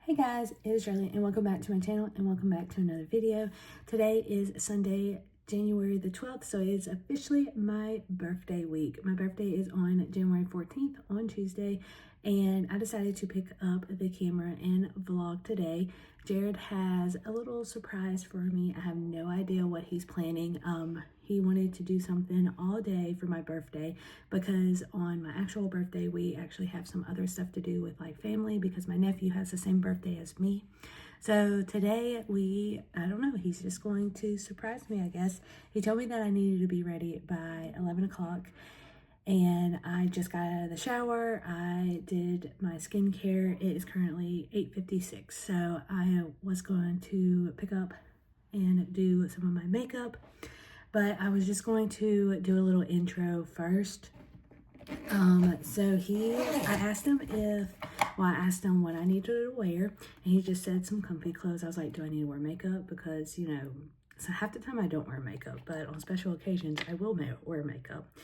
Hey guys, it is Shirley and welcome back to my channel and welcome back to another video. Today is Sunday, January the 12th, so it is officially my birthday week. My birthday is on January 14th on Tuesday, and I decided to pick up the camera and vlog today. Jared has a little surprise for me. I have no idea what he's planning. He wanted to do something all day for my birthday because on my actual birthday, we actually have some other stuff to do with like family because my nephew has the same birthday as me. So today I don't know, he's just going to surprise me, I guess. He told me that I needed to be ready by 11 o'clock. And I just got out of the shower. I did my skincare. It is currently 8:56. So I was going to pick up and do some of my makeup, but I was just going to do a little intro first. I asked him what I needed to wear, and he just said some comfy clothes. I was like, do I need to wear makeup? Because, you know, so half the time I don't wear makeup, but on special occasions I will wear makeup.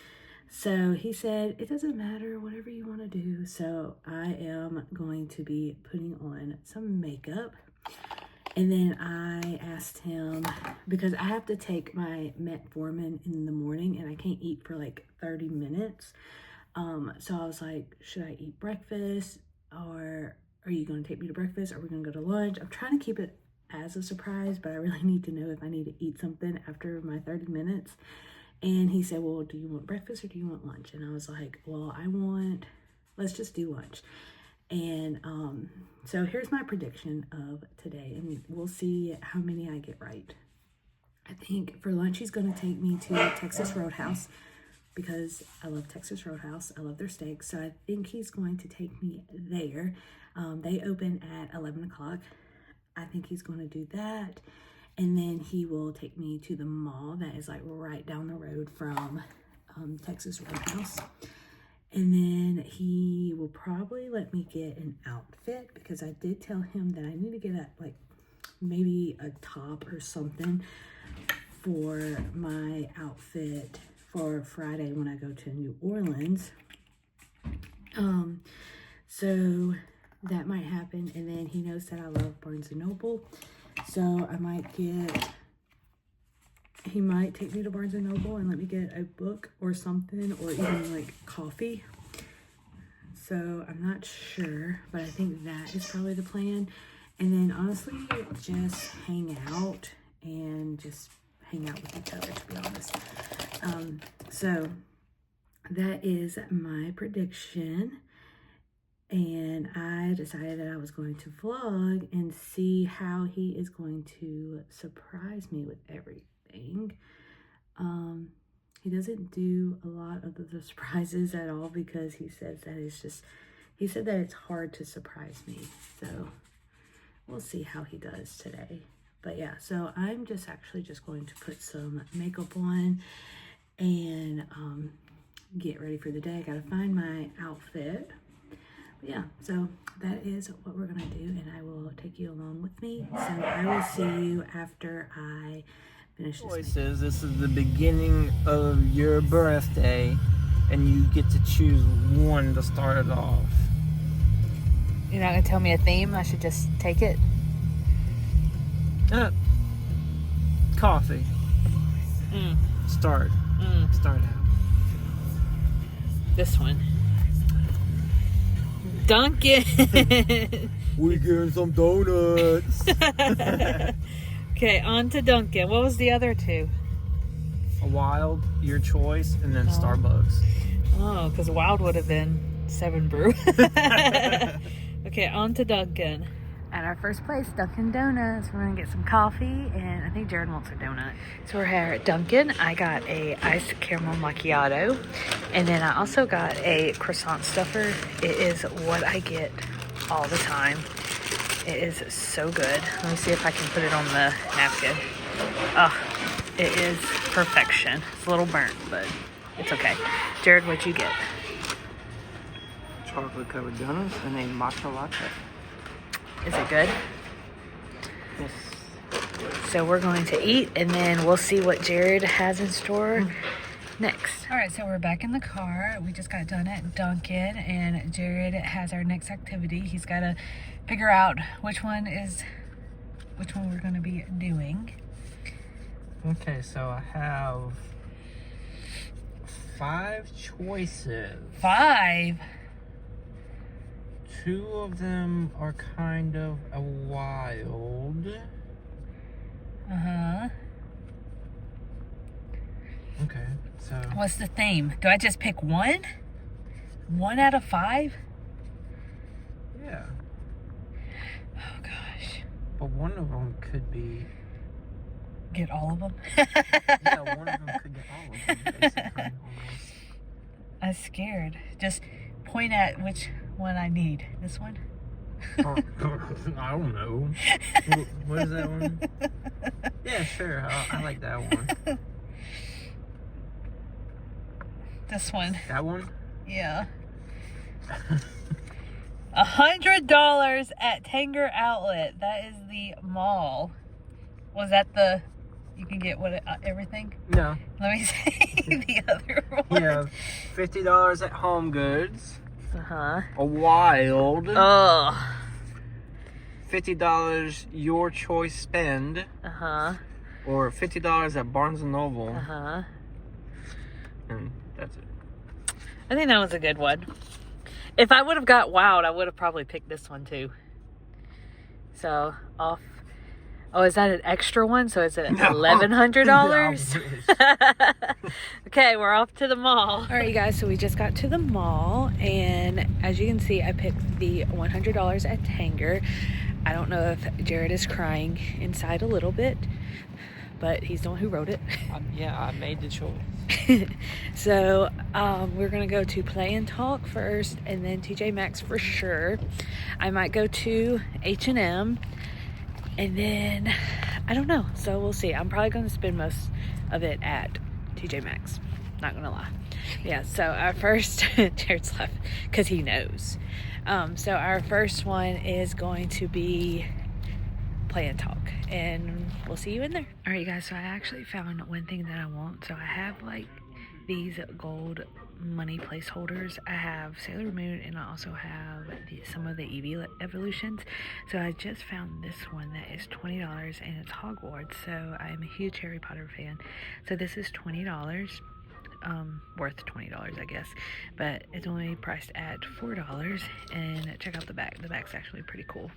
So he said, it doesn't matter, whatever you want to do. So I am going to be putting on some makeup. And then I asked him, because I have to take my metformin in the morning and I can't eat for like 30 minutes. So I was like, should I eat breakfast, or are you going to take me to breakfast? Are we going to go to lunch? I'm trying to keep it as a surprise, but I really need to know if I need to eat something after my 30 minutes. And he said, well, do you want breakfast or do you want lunch? And I was like, well, let's just do lunch. And so here's my prediction of today, and we'll see how many I get right. I think for lunch, he's going to take me to Texas Roadhouse because I love Texas Roadhouse. I love their steaks. So I think he's going to take me there. They open at 11 o'clock. I think he's going to do that. And then he will take me to the mall that is like right down the road from Texas Roadhouse. And then he will probably let me get an outfit because I did tell him that I need to get maybe a top or something for my outfit for Friday when I go to New Orleans. So that might happen. And then he knows that I love Barnes & Noble. So he might take me to Barnes & Noble and let me get a book or something, or even like coffee. So I'm not sure, but I think that is probably the plan. And then honestly, just hang out with each other, to be honest. So that is my prediction. And I decided that I was going to vlog and see how he is going to surprise me with everything. He doesn't do a lot of the surprises at all because he said that it's hard to surprise me. So we'll see how he does today. But yeah, so I'm just going to put some makeup on and get ready for the day. I gotta find my outfit. Yeah, so that is what we're gonna do, and I will take you along with me. So I will see you after I finish this. Choices. This is the beginning of your birthday, and you get to choose one to start it off. You're not gonna tell me a theme? I should just take it. Coffee. Start out. This one. Dunkin'. We getting some donuts. Okay, on to Dunkin'. What was the other two? A Wild, your choice, and then Starbucks. Oh, because Wild would have been 7 Brew. Okay, on to Dunkin'. At our first place, Dunkin' Donuts. We're gonna get some coffee, and I think Jared wants a donut. So we're here at Dunkin'. I got a iced caramel macchiato, and then I also got a croissant stuffer. It is what I get all the time. It is so good. Let me see if I can put it on the napkin. Oh, it is perfection. It's a little burnt, but it's okay. Jared, what'd you get? Chocolate covered donuts and a matcha latte. Is it good? Yes. So we're going to eat, and then we'll see what Jared has in store. next. All right, so we're back in the car. We just got done at Dunkin', and Jared has our next activity. He's got to figure out which one we're going to be doing. Okay, so I have 5 choices. 5? 2 of them are kind of wild. Uh-huh. Okay, so... What's the theme? Do I just pick one? 1 out of 5? Yeah. Oh, gosh. But one of them could be... Get all of them? Yeah, one of them could get all of them, basically, almost. I'm scared. Just point at which one I need. This one? I don't know. What is that one? Yeah, sure. I like that one. This one. That one? Yeah. $100 at Tanger Outlet. That is the mall. Was that the... You can get what everything? No. Let me see the other one. Yeah, $50 at Home Goods. Uh-huh. A wild. Oh. $50 your choice spend. Uh-huh. Or $50 at Barnes & Noble. Uh-huh. And that's it. I think that was a good one. If I would have got Wild, I would have probably picked this one too. So, off. Oh, is that an extra one? So it's at $1,100? Okay, we're off to the mall. All right, you guys, so we just got to the mall, and as you can see, I picked the $100 at Tanger. I don't know if Jared is crying inside a little bit, but he's the one who wrote it. Yeah, I made the choice. So we're gonna go to Play and Talk first, and then TJ Maxx for sure. I might go to H&M, and then I don't know, so we'll see. I'm probably gonna spend most of it at TJ Maxx, not gonna lie. Yeah, so our first Jared's left because he knows. So our first one is going to be Play and Talk, and we'll see you in there. All right, you guys, so I actually found one thing that I want. So I have like these gold money placeholders. I have Sailor Moon, and I also have some of the Eevee evolutions. So I just found this one that is $20, and it's Hogwarts. So I'm a huge Harry Potter fan. So this is $20. Worth $20, I guess, but it's only priced at $4. And check out the back. The back's actually pretty cool.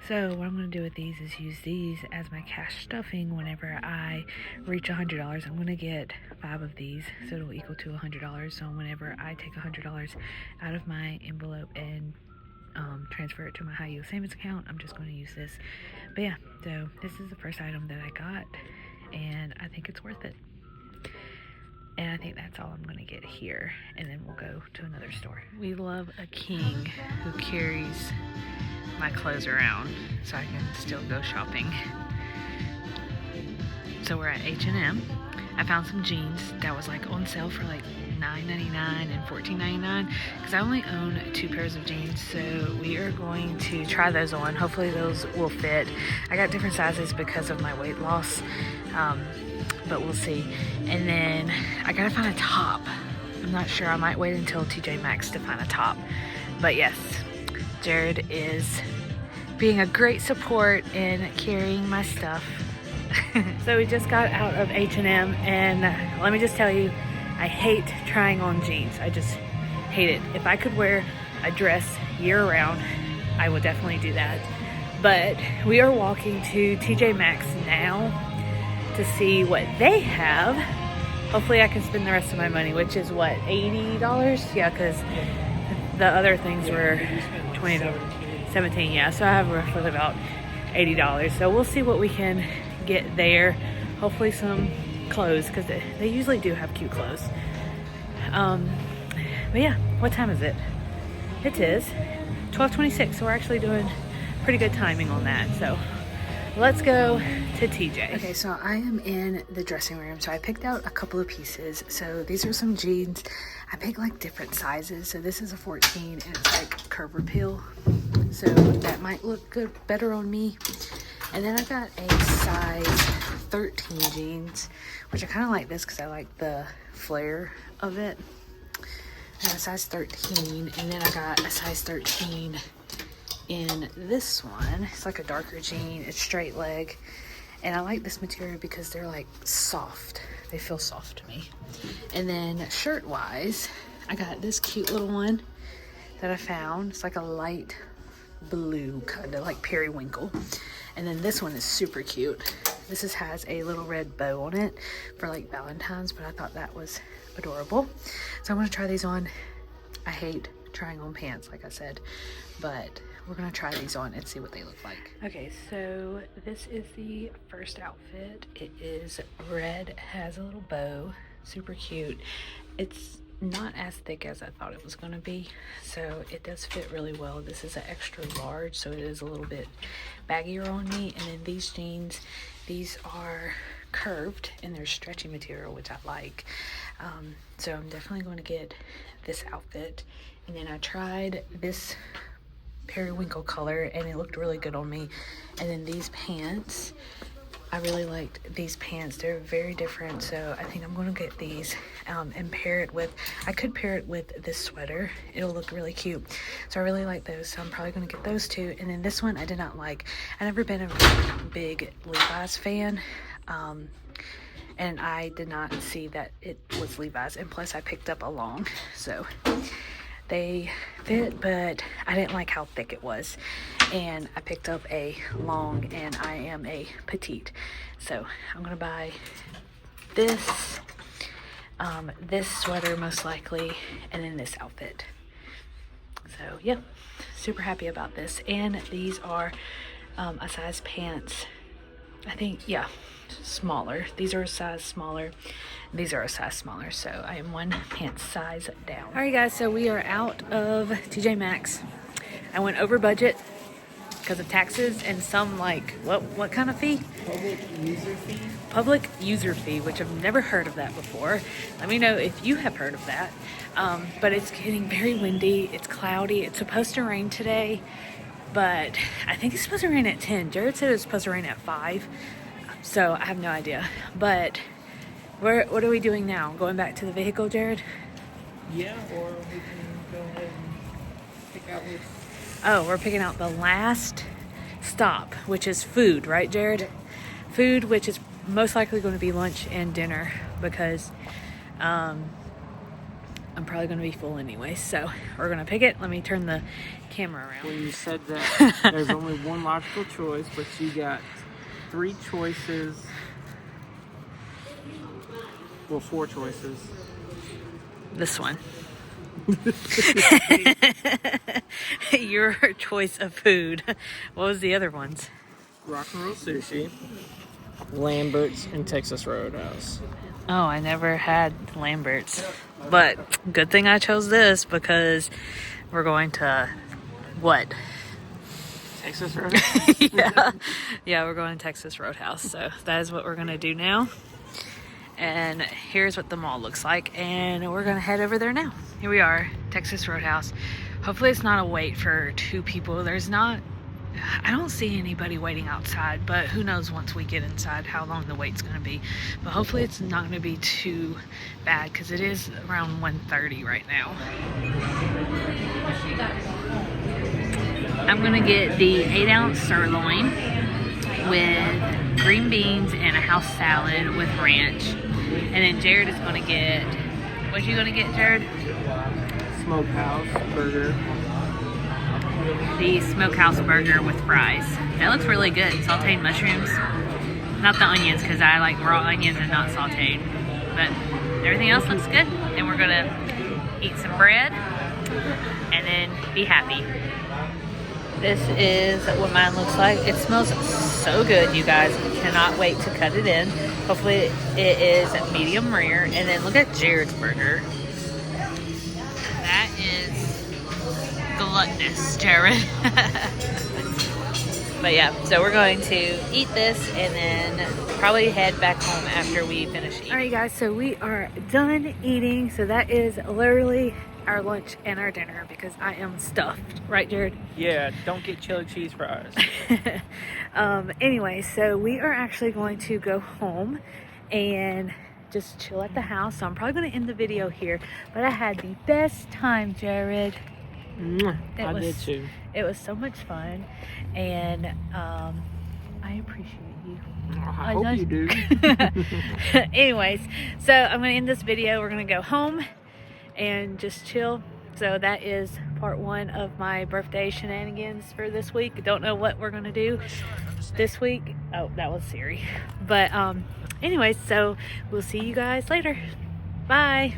So what I'm going to do with these is use these as my cash stuffing. Whenever I reach $100, I'm going to get 5 of these, so it'll equal to $100. So whenever I take $100 out of my envelope and transfer it to my high yield savings account, I'm just going to use this. But yeah, so this is the first item that I got, and I think it's worth it. And I think that's all I'm going to get here, and then we'll go to another store. We love a king who carries my clothes around so I can still go shopping. So we're at H&M. I found some jeans that was like on sale for like $9.99 and $14.99 because I only own 2 pairs of jeans, so we are going to try those on. Hopefully those will fit. I got different sizes because of my weight loss, but we'll see. And then I gotta find a top. I'm not sure. I might wait until TJ Maxx to find a top. But yes, Jared is being a great support in carrying my stuff. So we just got out of H&M, and let me just tell you, I hate trying on jeans. I just hate it. If I could wear a dress year-round, I would definitely do that. But we are walking to TJ Maxx now to see what they have. Hopefully I can spend the rest of my money, which is what, $80? Yeah, because the other things were $20, $17. Yeah, so I have roughly about $80. So we'll see what we can get there. Hopefully some clothes, because they usually do have cute clothes. But yeah, what time is it? It is 12:26, so we're actually doing pretty good timing on that. So let's go to TJ. Okay, so I am in the dressing room. So I picked out a couple of pieces. So these are some jeans. I picked like different sizes. So this is a 14, and it's like curb appeal. So that might look good, better on me. And then I got a size 13 jeans, which I kind of like this because I like the flare of it. I got a size 13, and then I got a size 13 in this one. It's like a darker jean. It's straight leg, and I like this material because they're like soft. They feel soft to me. And then shirt wise, I got this cute little one that I found. It's like a light blue, kind of like periwinkle. And then this one is super cute. This has a little red bow on it for like Valentine's, but I thought that was adorable. So I'm gonna try these on. I hate trying on pants, like I said, but we're gonna try these on and see what they look like. Okay, so this is the first outfit. It is red, has a little bow, super cute. It's not as thick as I thought it was gonna be, so it does fit really well. This is an extra large, so it is a little bit baggier on me. And then these jeans, these are curved and they're stretchy material, which I like. So I'm definitely going to get this outfit. And then I tried this periwinkle color and it looked really good on me. And then these pants, I really liked these pants. They're very different, so I think I'm going to get these and pair it with, I could pair it with this sweater. It'll look really cute. So I really like those, so I'm probably going to get those two. And then this one I did not like. I've never been a big Levi's fan, and I did not see that it was Levi's. And plus I picked up a long, so they fit, but I didn't like how thick it was. And I picked up a long, and I am a petite. So I'm gonna buy this, this sweater most likely, and then this outfit. So yeah, super happy about this. And these are a size pants, I think, yeah, smaller. These are a size smaller. These are a size smaller, so I am one pants size down. All right, guys, so we are out of TJ Maxx. I went over budget because of taxes and some, like, what kind of fee? Public user fee? Public user fee, which I've never heard of that before. Let me know if you have heard of that. But it's getting very windy. It's cloudy. It's supposed to rain today, but I think it's supposed to rain at 10. Jared said it was supposed to rain at 5, so I have no idea. But what are we doing now? Going back to the vehicle, Jared? Yeah, or we can go ahead and pick out which. Oh, we're picking out the last stop, which is food, right, Jared? Yep. Food, which is most likely going to be lunch and dinner, because I'm probably going to be full anyway. So we're going to pick it. Let me turn the camera around. When you said that there's only one logical choice, but you got 3 choices. Well, 4 choices. This one. Your choice of food. What was the other ones? Rock and Roll Sushi, Lambert's, and Texas Roadhouse. Oh, I never had Lambert's, but good thing I chose this because we're going to what? Texas Roadhouse? Yeah, we're going to Texas Roadhouse. So that is what we're going to do now. And here's what the mall looks like, and we're gonna head over there now. Here we are, Texas Roadhouse. Hopefully it's not a wait for 2 people. I don't see anybody waiting outside, but who knows once we get inside how long the wait's gonna be. But hopefully it's not gonna be too bad, because it is around 1:30 right now. I'm gonna get the 8-ounce sirloin with green beans and a house salad with ranch. And then Jared is going to get, what you going to get, Jared? Smokehouse burger. The smokehouse burger with fries. That looks really good. Sauteed mushrooms. Not the onions, because I like raw onions and not sauteed. But everything else looks good. And we're going to eat some bread and then be happy. This is what mine looks like. It smells so good, you guys. Cannot wait to cut it in. Hopefully it is medium rare. And then look at Jared's burger. That is gluttonous, Jared. But yeah, so we're going to eat this and then probably head back home after we finish eating. All right, guys, so we are done eating. So that is literally our lunch and our dinner, because I am stuffed. Right, Jared? Yeah, don't get chili cheese fries. Anyway, so we are actually going to go home and just chill at the house. So I'm probably going to end the video here, but I had the best time, Jared. I did too. It was so much fun, and I appreciate you. I hope you do. Anyways, so I'm going to end this video. We're going to go home and just chill. So that is part 1 of my birthday shenanigans for this week. Don't know what we're going to do this week. Oh, that was Siri. But anyways, so we'll see you guys later. Bye.